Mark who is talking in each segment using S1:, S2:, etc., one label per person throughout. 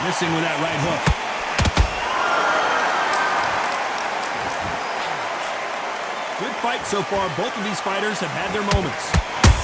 S1: Missing with that right hook. Good fight so far. Both of these fighters have had their moments.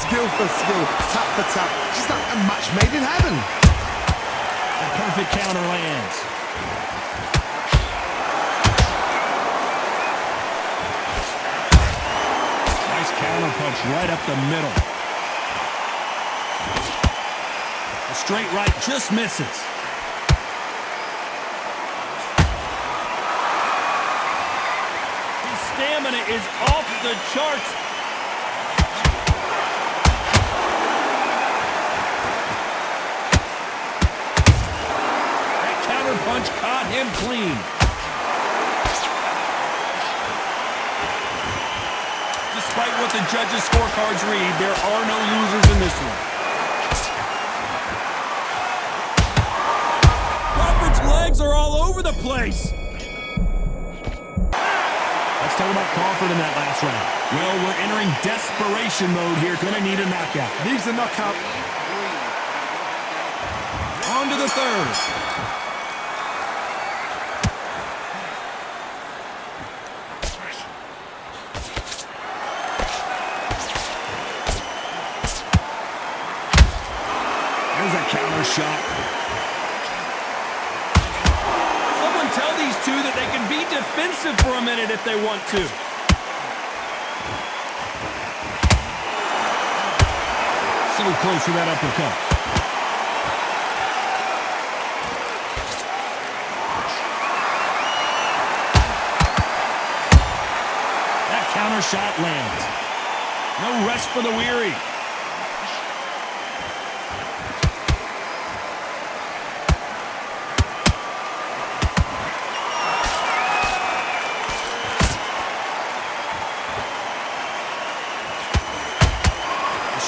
S2: Skill for skill, tap for tap. Just like a match made in heaven.
S1: A perfect counter lands. Nice counter punch right up the middle. A straight right just misses. His stamina is off the charts. Punch caught him clean. Despite what the judges' scorecards read, there are no losers in this one. Crawford's legs are all over the place. Let's talk about Crawford in that last round. Well, we're entering desperation mode here. Gonna need a knockout.
S2: Needs a knockout.
S1: On to the third. There's a counter shot. Someone tell these two that they can be defensive for a minute if they want to. So close to that uppercut. That counter shot lands. No rest for the weary.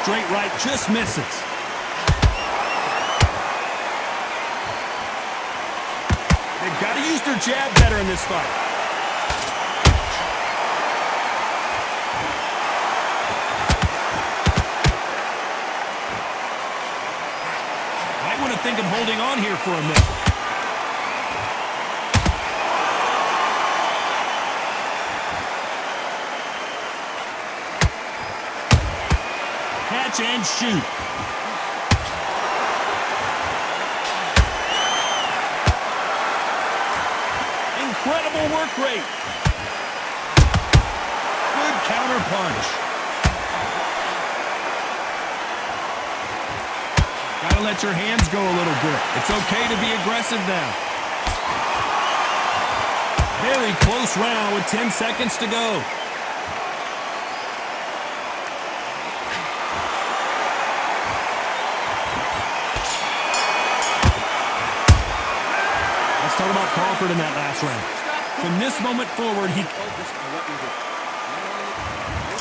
S1: Straight right just misses. They've got to use their jab better in this fight. Might want to think of holding on here for a minute. Catch and shoot. Incredible work rate. Good counter punch. Gotta let your hands go a little bit. It's okay to be aggressive now. Very close round with 10 seconds to go. Let's talk about Crawford in that last round. From this moment forward,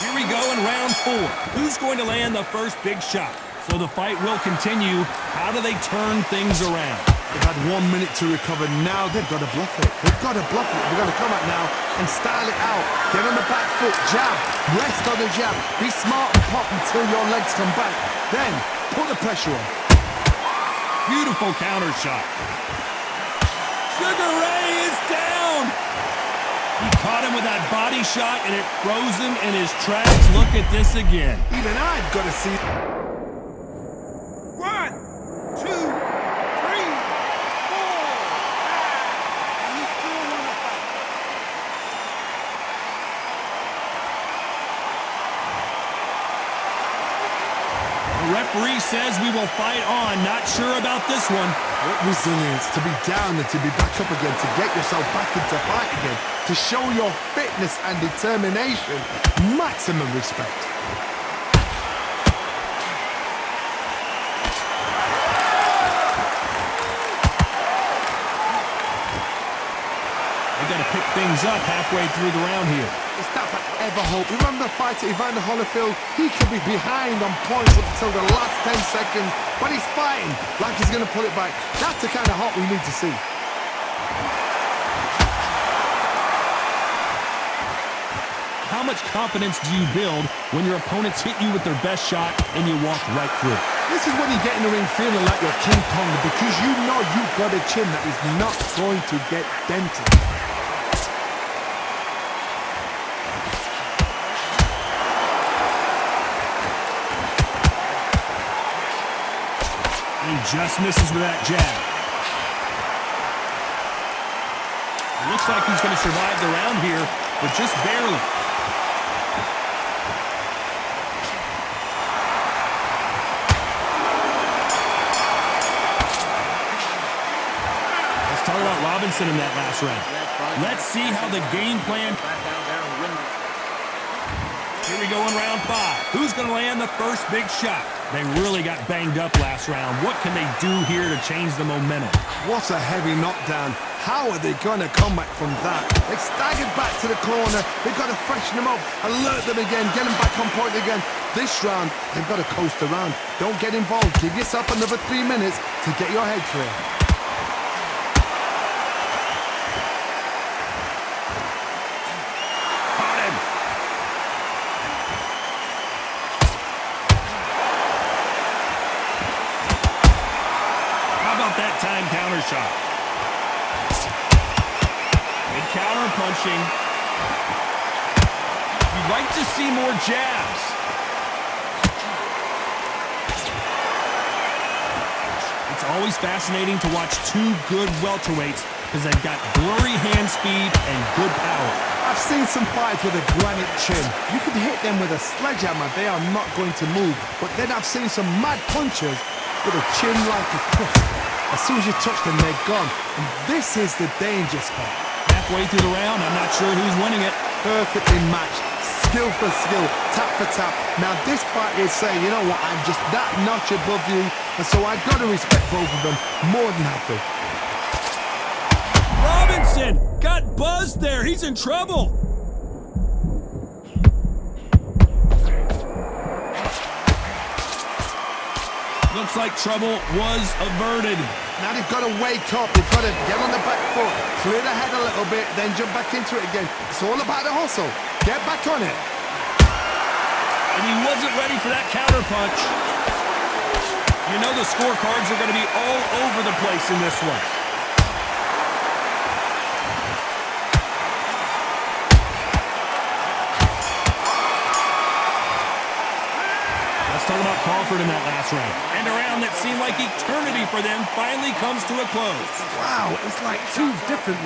S1: Here we go in round 4. Who's going to land the first big shot? So the fight will continue. How do they turn things around?
S2: They've had 1 minute to recover. Now they've got to bluff it. They've got to bluff it. They've got to come out now and style it out. Get on the back foot, jab, rest on the jab. Be smart and pop until your legs come back. Then put the pressure on.
S1: Beautiful counter shot. Sugar Ray is down. He caught him with that body shot, and it froze him in his tracks. Look at this again.
S2: Even I've got to see.
S3: 1, 2, 3, 4. You still want to fight.
S1: The referee says we will fight on. Not sure about this one.
S2: What resilience to be down and to be back up again, to get yourself back into fight again, to show your fitness and determination. Maximum respect.
S1: They got to pick things up halfway through the round here.
S2: It's that forever hope. Remember the fight to Evander Holyfield? He could be behind on points up until the last 10 seconds, but he's fighting like he's going to pull it back. That's the kind of hope we need to see.
S1: how much confidence do you build when your opponents hit you with their best shot and you walk right through it?
S2: This is when you get in the ring feeling like you're King Kong because you know you've got a chin that is not going to get dented.
S1: He just misses with that jab. It looks like he's going to survive the round here, but just barely. Let's talk about Robinson in that last round. Let's see how the game plan. Here we go in round 5. Who's going to land the first big shot? They really got banged up last round. What can they do here to change the momentum?
S2: What a heavy knockdown. How are they going to come back from that? They staggered back to the corner. They've got to freshen them up, alert them again, get them back on point again. This round, they've got to coast around. Don't get involved. Give yourself another 3 minutes to get your head clear.
S1: That time counter shot. Good counter punching. You'd like to see more jabs. It's always fascinating to watch two good welterweights because they've got blurry hand speed and good power.
S2: I've seen some fights with a granite chin. You could hit them with a sledgehammer, they are not going to move. But then I've seen some mad punchers with a chin like a crust. As soon as you touch them, they're gone. And this is the danger spot.
S1: Halfway through the round, I'm not sure who's winning it.
S2: Perfectly matched. Skill for skill. Tap for tap. Now this fight is saying, you know what, I'm just that notch above you. And so I've got to respect both of them. More than happy.
S1: Robinson got buzzed there. He's in trouble. Looks like trouble was averted.
S2: Now they've got to wake up. They've got to get on the back foot, clear the head a little bit, then jump back into it again. It's all about the hustle. Get back on it.
S1: And he wasn't ready for that counter punch. You know the scorecards are going to be all over the place in this one. Let's talk about Crawford in that last round. And a round that seemed like eternity for them finally comes to a close.
S2: Wow, it's like two different.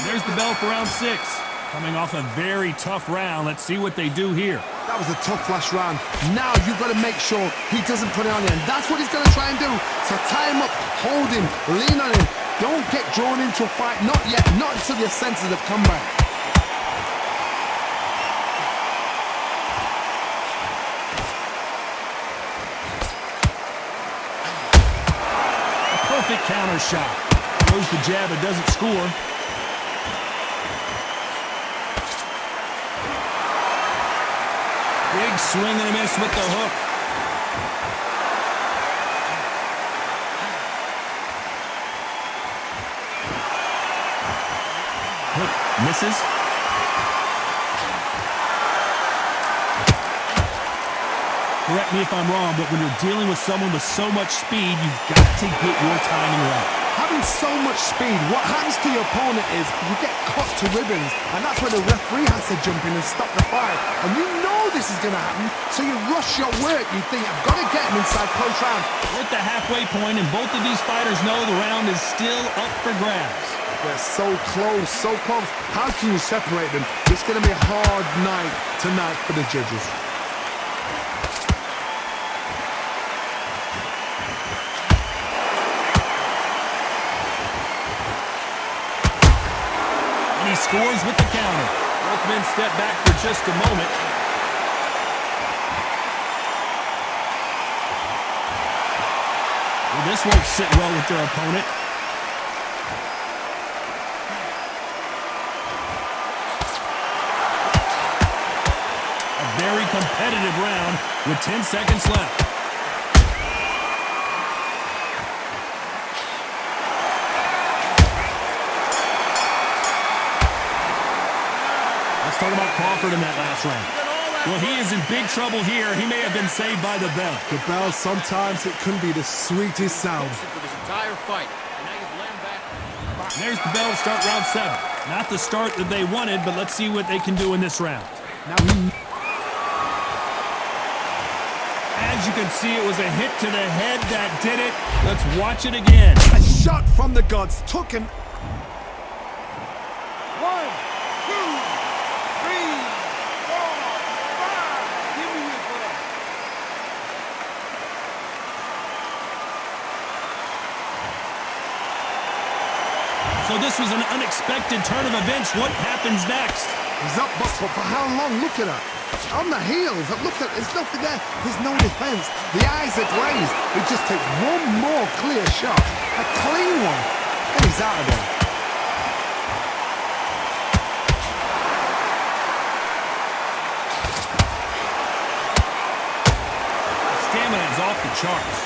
S1: There's the bell for round 6. Coming off a very tough round. Let's see what they do here.
S2: That was a tough last round. Now you've got to make sure he doesn't put it on you. And that's what he's going to try and do. So tie him up, hold him, lean on him. Don't get drawn into a fight. Not yet. Not until your senses have come back.
S1: Perfect counter shot. Throws the jab, it doesn't score. Big swing and a miss with the hook. Hook misses. Correct me if I'm wrong, but when you're dealing with someone with so much speed, you've got to get your timing right.
S2: Having so much speed, what happens to your opponent is you get cut to ribbons, and that's where the referee has to jump in and stop the fight. And you know this is going to happen, so you rush your work. You think, I've got to get him inside close round.
S1: We're at the halfway point, and both of these fighters know the round is still up for grabs.
S2: They're so close, so close. How can you separate them? It's going to be a hard night tonight for the judges.
S1: He scores with the counter. Both men step back for just a moment. Well, this won't sit well with their opponent. A very competitive round with 10 seconds left. Crawford in that last round. Well, he is in big trouble here. He may have been saved by the bell.
S2: The bell, sometimes it can be the sweetest sound.
S4: For this entire fight. And now you've laid back.
S1: There's the bell to start round 7. Not the start that they wanted, but let's see what they can do in this round.
S2: Now he...
S1: As you can see, it was a hit to the head that did it. Let's watch it again.
S2: A shot from the gods took him.
S3: 1, 2, 3, 4, 5. Give me your ball.
S1: So this was an unexpected turn of events. What happens next?
S2: He's up, but for how long? Look at that. On the heels. Look at, there's nothing there. There's no defense. The eyes are glazed. It just takes one more clear shot. A clean one. And he's out of there.
S1: Stamina is off the charts.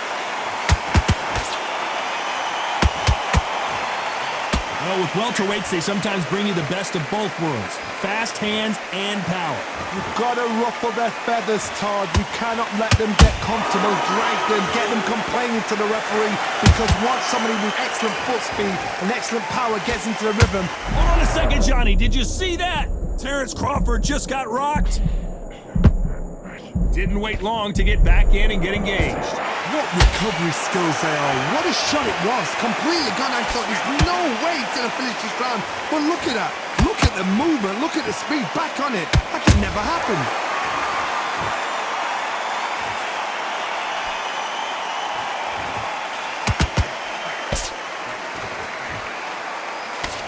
S1: Well, with welterweights, they sometimes bring you the best of both worlds. Fast hands and power.
S2: You've got to ruffle their feathers, Todd. You cannot let them get comfortable, drag them, get them complaining to the referee, because once somebody with excellent foot speed and excellent power gets into the rhythm...
S1: Hold on a second, Johnny. Did you see that? Terrence Crawford just got rocked. Didn't wait long to get back in and get engaged.
S2: What recovery skills they are. What a shot it was. Completely gone. I thought there's no way he's going to finish this round. But look at that. Look at the movement. Look at the speed. Back on it. That could never happen.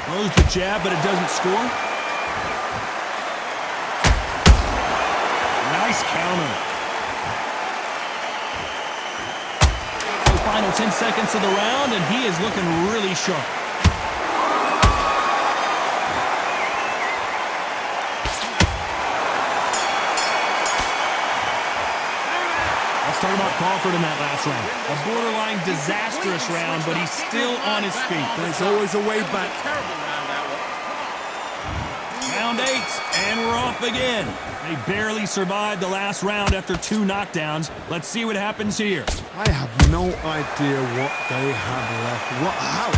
S1: Throws the jab, but it doesn't score. Nice counter. Final 10 seconds of the round, and he is looking really sharp. Let's talk about Crawford in that last round. A borderline disastrous round, but he's still on his feet.
S2: There's always a way back.
S4: Terrible round that was.
S1: Round 8, and we're off again. They barely survived the last round after 2 knockdowns. Let's see what happens here.
S2: I have no idea what they have left.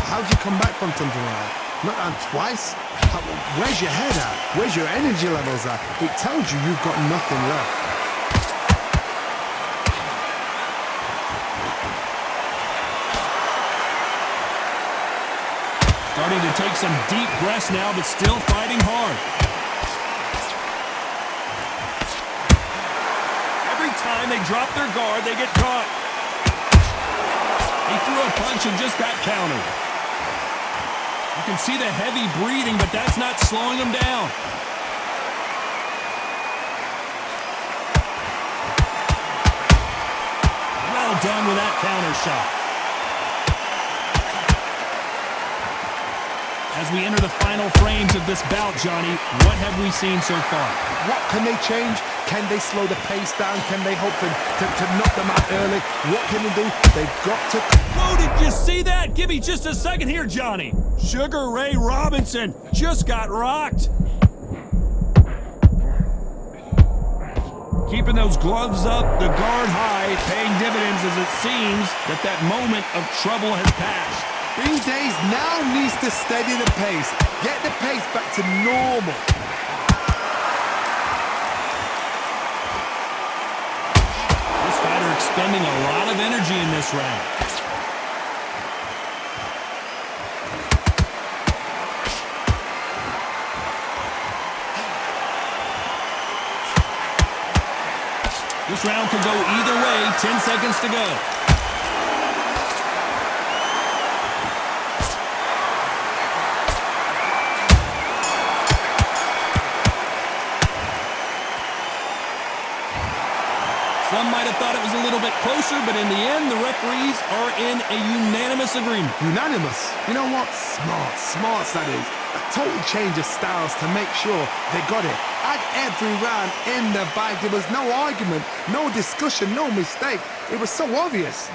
S2: How'd you come back from something like that? Not on twice? Where's your head at? Where's your energy levels at? It tells you you've got nothing left.
S1: Starting to take some deep breaths now, but still fighting hard. Every time they drop their guard, they get caught. He threw a punch and just got countered. You can see the heavy breathing, but that's not slowing him down. Well done with that counter shot. As we enter the final frames of this bout, Johnny, what have we seen so far?
S2: What can they change? Can they slow the pace down? Can they hope to knock them out early? What can they do? They've got to...
S1: Whoa, did you see that? Give me just a second here, Johnny. Sugar Ray Robinson just got rocked. Keeping those gloves up, the guard high, paying dividends as it seems that moment of trouble has passed.
S2: B-Days now needs to steady the pace. Get the pace back to normal.
S1: This fighter expending a lot of energy in this round. This round could go either way. 10 seconds to go. Some might have thought it was a little bit closer, but in the end, the referees are in a unanimous agreement.
S2: Unanimous? You know what? Smart that is. A total change of styles to make sure they got it. At every round in the bag, there was no argument, no discussion, no mistake. It was so obvious.